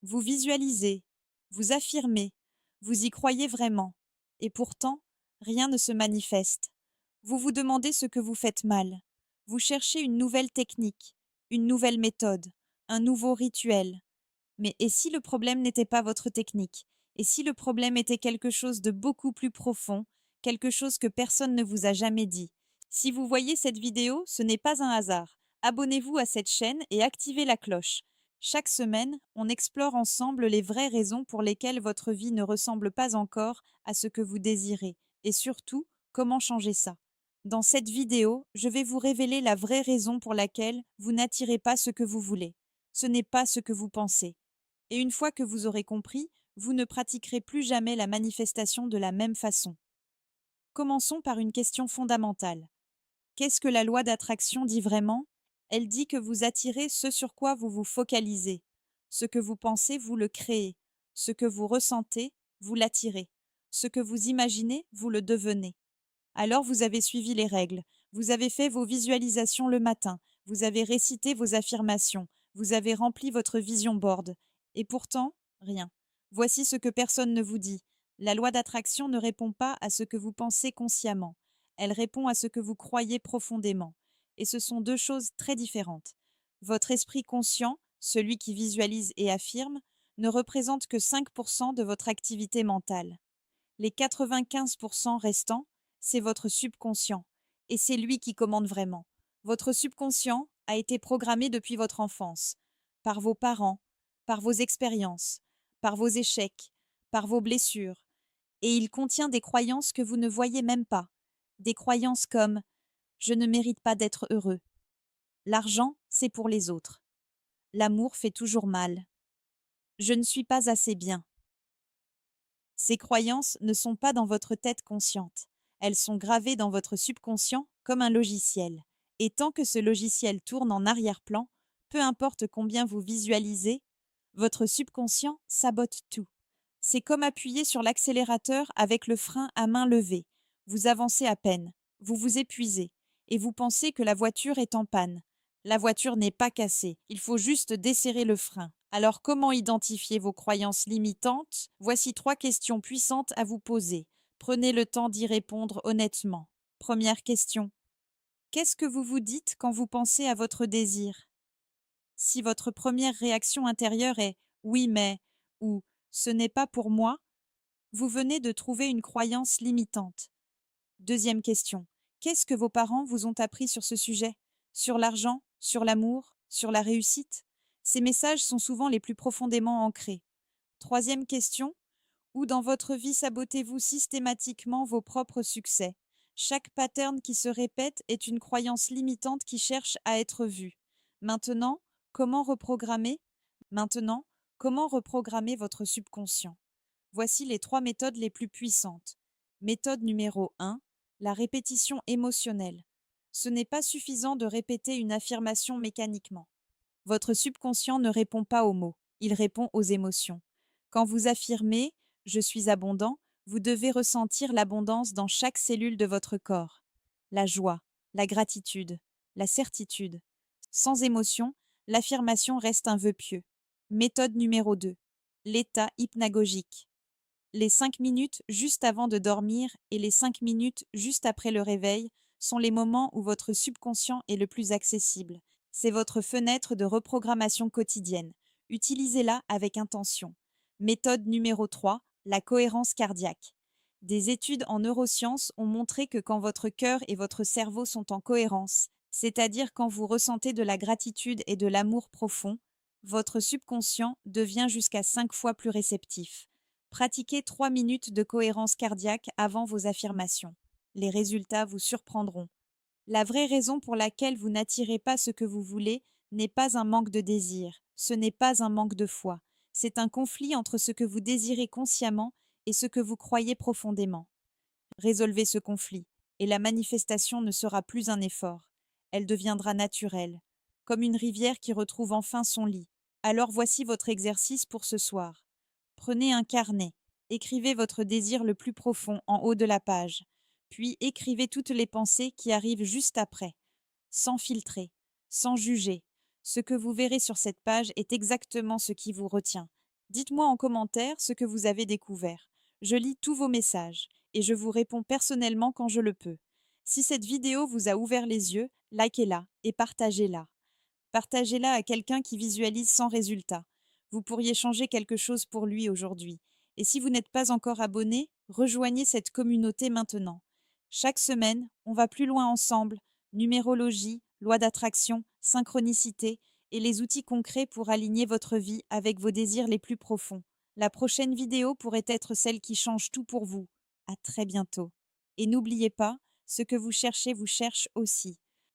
Vous visualisez, vous affirmez, vous y croyez vraiment, et pourtant, rien ne se manifeste. Vous vous demandez ce que vous faites mal. Vous cherchez une nouvelle technique, une nouvelle méthode, un nouveau rituel. Mais et si le problème n'était pas votre technique? Et si le problème était quelque chose de beaucoup plus profond, quelque chose que personne ne vous a jamais dit? Si vous voyez cette vidéo, ce n'est pas un hasard. Abonnez-vous à cette chaîne et activez la cloche. Chaque semaine, on explore ensemble les vraies raisons pour lesquelles votre vie ne ressemble pas encore à ce que vous désirez. Et surtout, comment changer ça? Dans cette vidéo, je vais vous révéler la vraie raison pour laquelle vous n'attirez pas ce que vous voulez. Ce n'est pas ce que vous pensez. Et une fois que vous aurez compris, vous ne pratiquerez plus jamais la manifestation de la même façon. Commençons par une question fondamentale. Qu'est-ce que la loi d'attraction dit vraiment? Elle dit que vous attirez ce sur quoi vous vous focalisez. Ce que vous pensez, vous le créez. Ce que vous ressentez, vous l'attirez. Ce que vous imaginez, vous le devenez. Alors vous avez suivi les règles. Vous avez fait vos visualisations le matin. Vous avez récité vos affirmations. Vous avez rempli votre vision board. Et pourtant, rien. Voici ce que personne ne vous dit. La loi d'attraction ne répond pas à ce que vous pensez consciemment. Elle répond à ce que vous croyez profondément. Et ce sont deux choses très différentes. Votre esprit conscient, celui qui visualise et affirme, ne représente que 5% de votre activité mentale. Les 95% restants, c'est votre subconscient. Et c'est lui qui commande vraiment. Votre subconscient a été programmé depuis votre enfance, par vos parents, par vos expériences, par vos échecs, par vos blessures. Et il contient des croyances que vous ne voyez même pas. Des croyances comme je ne mérite pas d'être heureux. L'argent, c'est pour les autres. L'amour fait toujours mal. Je ne suis pas assez bien. Ces croyances ne sont pas dans votre tête consciente. Elles sont gravées dans votre subconscient comme un logiciel. Et tant que ce logiciel tourne en arrière-plan, peu importe combien vous visualisez, votre subconscient sabote tout. C'est comme appuyer sur l'accélérateur avec le frein à main levée. Vous avancez à peine, vous vous épuisez, et vous pensez que la voiture est en panne. La voiture n'est pas cassée, il faut juste desserrer le frein. Alors comment identifier vos croyances limitantes? Voici 3 questions puissantes à vous poser. Prenez le temps d'y répondre honnêtement. Première question. Qu'est-ce que vous vous dites quand vous pensez à votre désir? Si votre première réaction intérieure est oui mais ou ce n'est pas pour moi, vous venez de trouver une croyance limitante. Deuxième question. Qu'est-ce que vos parents vous ont appris sur ce sujet? Sur l'argent? Sur l'amour? Sur la réussite? Ces messages sont souvent les plus profondément ancrés. Troisième question. Où dans votre vie sabotez-vous systématiquement vos propres succès? Chaque pattern qui se répète est une croyance limitante qui cherche à être vue. Maintenant, comment reprogrammer? Maintenant, comment reprogrammer votre subconscient? Voici les 3 méthodes les plus puissantes. Méthode numéro 1, la répétition émotionnelle. Ce n'est pas suffisant de répéter une affirmation mécaniquement. Votre subconscient ne répond pas aux mots, il répond aux émotions. Quand vous affirmez je suis abondant, vous devez ressentir l'abondance dans chaque cellule de votre corps. La joie, la gratitude, la certitude. Sans émotion, l'affirmation reste un vœu pieux. Méthode numéro 2. L'état hypnagogique. Les 5 minutes juste avant de dormir et les 5 minutes juste après le réveil sont les moments où votre subconscient est le plus accessible. C'est votre fenêtre de reprogrammation quotidienne. Utilisez-la avec intention. Méthode numéro 3, la cohérence cardiaque. Des études en neurosciences ont montré que quand votre cœur et votre cerveau sont en cohérence, c'est-à-dire quand vous ressentez de la gratitude et de l'amour profond, votre subconscient devient jusqu'à 5 fois plus réceptif. Pratiquez 3 minutes de cohérence cardiaque avant vos affirmations. Les résultats vous surprendront. La vraie raison pour laquelle vous n'attirez pas ce que vous voulez n'est pas un manque de désir, ce n'est pas un manque de foi, c'est un conflit entre ce que vous désirez consciemment et ce que vous croyez profondément. Résolvez ce conflit, et la manifestation ne sera plus un effort. Elle deviendra naturelle, comme une rivière qui retrouve enfin son lit. Alors voici votre exercice pour ce soir. Prenez un carnet, écrivez votre désir le plus profond en haut de la page, puis écrivez toutes les pensées qui arrivent juste après, sans filtrer, sans juger. Ce que vous verrez sur cette page est exactement ce qui vous retient. Dites-moi en commentaire ce que vous avez découvert. Je lis tous vos messages et je vous réponds personnellement quand je le peux. Si cette vidéo vous a ouvert les yeux, likez-la et partagez-la. Partagez-la à quelqu'un qui visualise sans résultat. Vous pourriez changer quelque chose pour lui aujourd'hui. Et si vous n'êtes pas encore abonné, rejoignez cette communauté maintenant. Chaque semaine, on va plus loin ensemble. Numérologie, loi d'attraction, synchronicité et les outils concrets pour aligner votre vie avec vos désirs les plus profonds. La prochaine vidéo pourrait être celle qui change tout pour vous. À très bientôt. Et n'oubliez pas, ce que vous cherchez vous cherche aussi.